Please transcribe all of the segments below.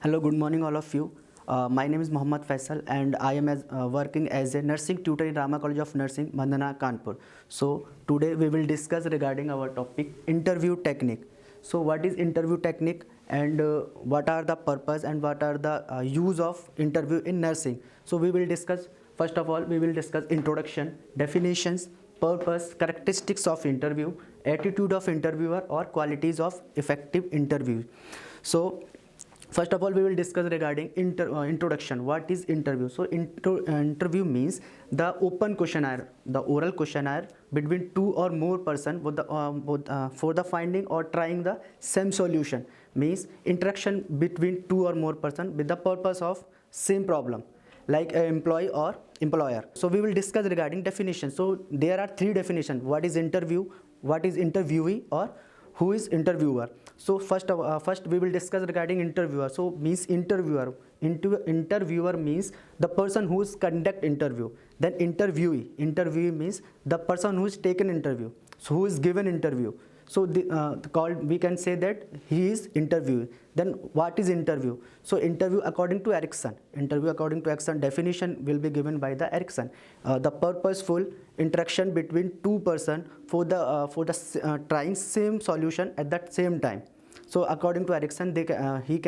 Hello, good morning, all of you. My name is Mohammad Faisal, and I am working as a nursing tutor in Rama College of Nursing, Mandana, Kanpur. So today we will discuss regarding our topic interview technique. So what is interview technique, and what are the purpose and what are the use of interview in nursing? So we will discuss. First of all, we will discuss introduction, definitions, purpose, characteristics of interview, attitude of interviewer, or qualities of effective interview. So first of all, we will discuss regarding introduction. What is interview? So interview means the open questionnaire, the oral questionnaire between two or more person for the finding or trying the same solution. Means interaction between two or more person with the purpose of same problem, like a employee or employer. So we will discuss regarding definition. So there are three definitions: what is interview, what is interviewee, or who is interviewer. So first we will discuss regarding interviewer. So means interviewer means the person who is conduct interview. Then interviewee means the person who is taken interview, so who is given interview. So called, we can say that he is interviewee. Then what is interview? So interview according to Erickson definition will be given by the Erickson. The purposeful interaction between two person for the trying same solution at that same time. So according to Erickson, he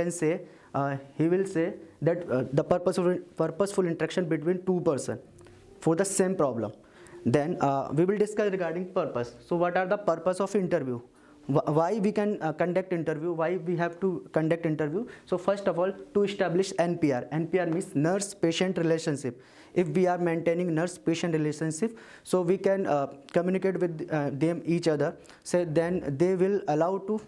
will say that the purposeful interaction between two person for the same problem. Then we will discuss regarding purpose. So what are the purpose of interview? Why we can conduct interview? Why we have to conduct interview? So first of all, to establish NPR. NPR means nurse-patient relationship. If we are maintaining nurse-patient relationship, so we can communicate with them each other. So then they will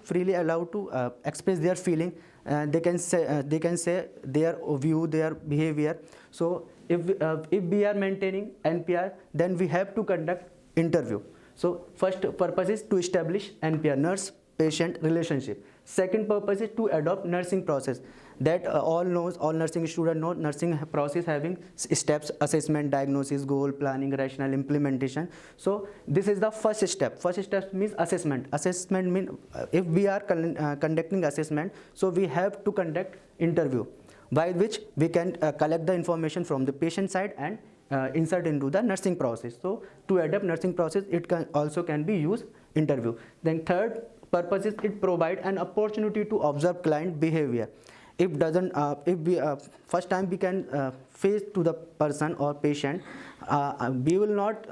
freely allow to express their feeling. They can say their view, their behavior. So if we are maintaining NPR, then we have to conduct interview. So first purpose is to establish NPR, nurse patient relationship. Second purpose is to adopt nursing process. That all nursing student know nursing process having steps: assessment, diagnosis, goal, planning, rational implementation. So this is the first step. First step means assessment. Assessment means if we are conducting assessment, so we have to conduct interview, by which we can collect the information from the patient side and insert into the nursing process. So to adapt nursing process, it can be used interview. Then third purpose is it provide an opportunity to observe client behavior. If we first time we can face to the person or patient, we will not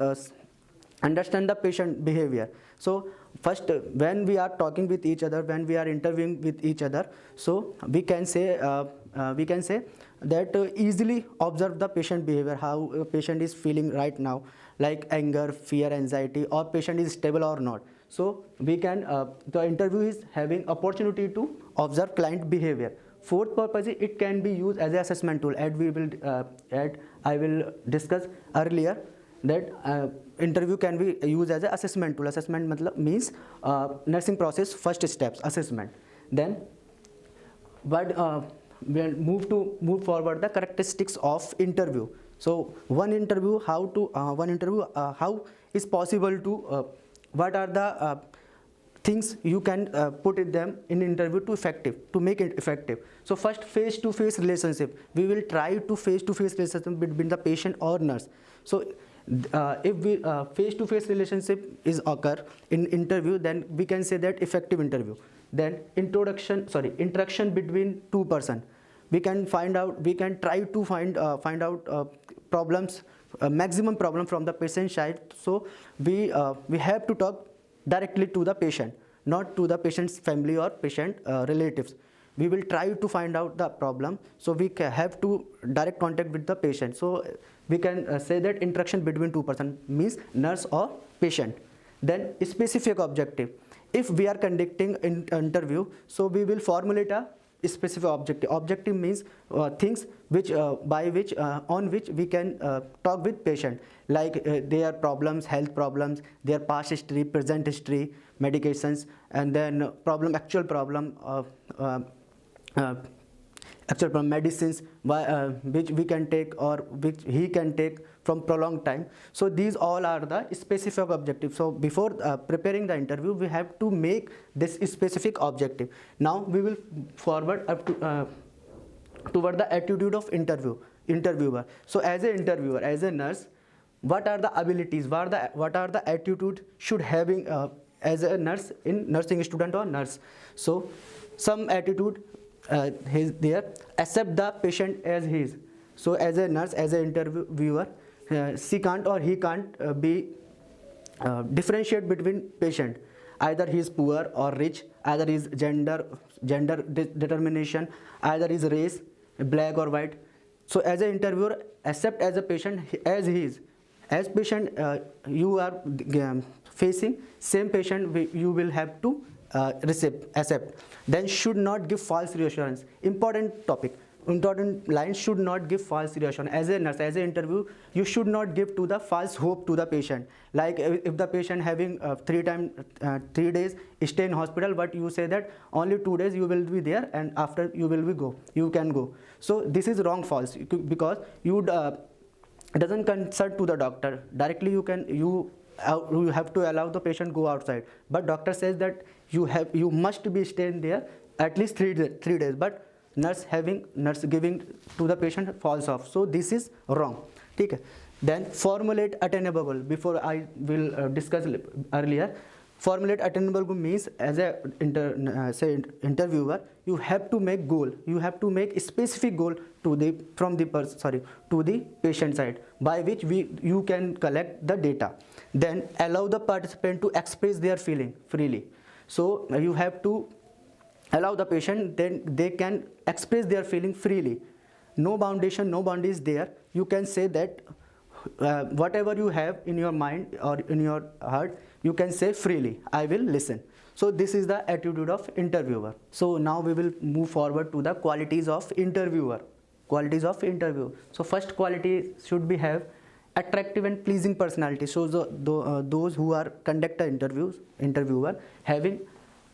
understand the patient behavior. So first, when we are talking with each other, when we are interviewing with each other, so we can say that easily observe the patient behavior, how a patient is feeling right now, like anger, fear, anxiety, or patient is stable or not. So we can the interview is having opportunity to observe client behavior. Fourth purpose is it can be used as an assessment tool. I will discuss earlier that interview can be used as an assessment tool. Assessment means nursing process first steps, assessment. Then we'll move forward the characteristics of interview. So one interview, how is possible to what are the things you can put in them in interview to make it effective. So first, face to face relationship. We will try to face relationship between the patient or nurse. So if we face to face relationship is occur in interview, then we can say that effective interview. Then interaction between two person. We can try to find out problems, maximum problem from the patient side. So we have to talk directly to the patient, not to the patient's family or patient relatives. We will try to find out the problem, so we have to direct contact with the patient. So we can say that interaction between two person means nurse or patient. Then specific objective. If we are conducting an interview, so we will formulate a specific objective. Objective means things on which we can talk with patient, like their problems, health problems, their past history, present history, medications, and then actual problem medicines which we can take or which he can take from prolonged time. So these all are the specific objectives. So before preparing the interview, we have to make this specific objective. Now we will forward up to toward the attitude of interviewer. So as a interviewer, as a nurse, what are the abilities, what are the attitude should having as a nurse in nursing student or nurse. So some attitude is there: accept the patient as he is. So as a nurse, as an interviewer, she can't or he can't be differentiate between patient, either he is poor or rich, either his gender determination, either his race, black or white. So as an interviewer, accept as a patient as he is. As patient, you are facing same patient, you will have to accept. Then should not give false reassurance. Important topic, important line: should not give false reassurance. As a nurse, as an interview, you should not give to the false hope to the patient. Like if the patient having 3 days stay in hospital, but you say that only 2 days you will be there and after you can go. So this is wrong, false, because you doesn't consult to the doctor directly. You have to allow the patient go outside, but doctor says that you must be staying there at least 3 days, but nurse giving to the patient false off. So this is wrong. Okay. Then formulate attainable. Before I will discuss earlier, formulate attainable means as a interviewer, you have to make goal, you have to make a specific goal to the patient side, by which you can collect the data. Then allow the participant to express their feeling freely. So you have to allow the patient, then they can express their feeling freely. No foundation, no boundary is there. You can say that whatever you have in your mind or in your heart, you can say freely, I will listen. So this is the attitude of interviewer. So now we will move forward to the qualities of interviewer. Qualities of interview. So first quality should be have attractive and pleasing personality. So those who are conduct interviewer having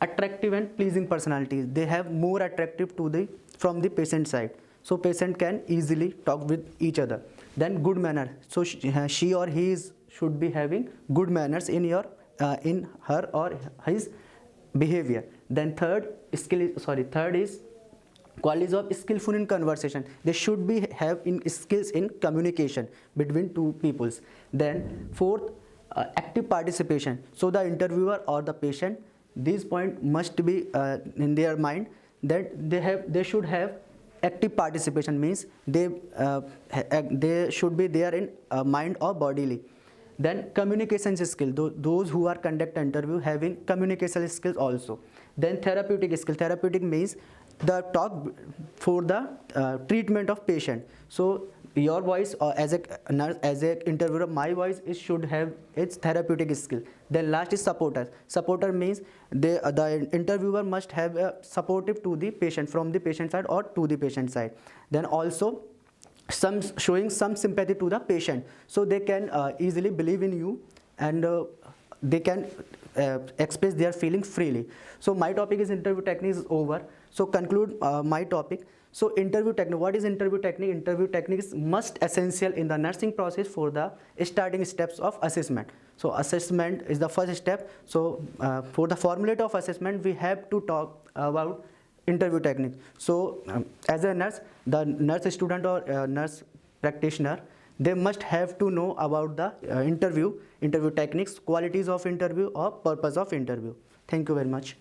attractive and pleasing personalities, they have more attractive from the patient side. So patient can easily talk with each other. Then good manner. So she or he should be having good manners in her or his behavior. Then third is qualities of skillful in conversation. They should be have skills in communication between two peoples. Then fourth, active participation. So the interviewer or the patient, these points must be in their mind, that they should have active participation, means they should be there in mind or bodily. Then communication skill, those who are conduct interview having communication skills also. Then therapeutic skill. Therapeutic means the talk for the treatment of patient. So your voice, or as a nurse, as a interviewer, my voice should have its therapeutic skill. Then last is supporter. Supporter means the interviewer must have a supportive to the patient, from the patient side or to the patient side. Then also showing some sympathy to the patient, so they can easily believe in you, and they can express their feeling freely. So my topic is interview technique is over. So conclude my topic. So interview technique. What is interview technique? Interview technique is must essential in the nursing process for the starting steps of assessment. So assessment is the first step. So for the formulate of assessment, we have to talk about interview technique. So as a nurse, the nurse student or nurse practitioner, they must have to know about the interview techniques, qualities of interview or purpose of interview. Thank you very much.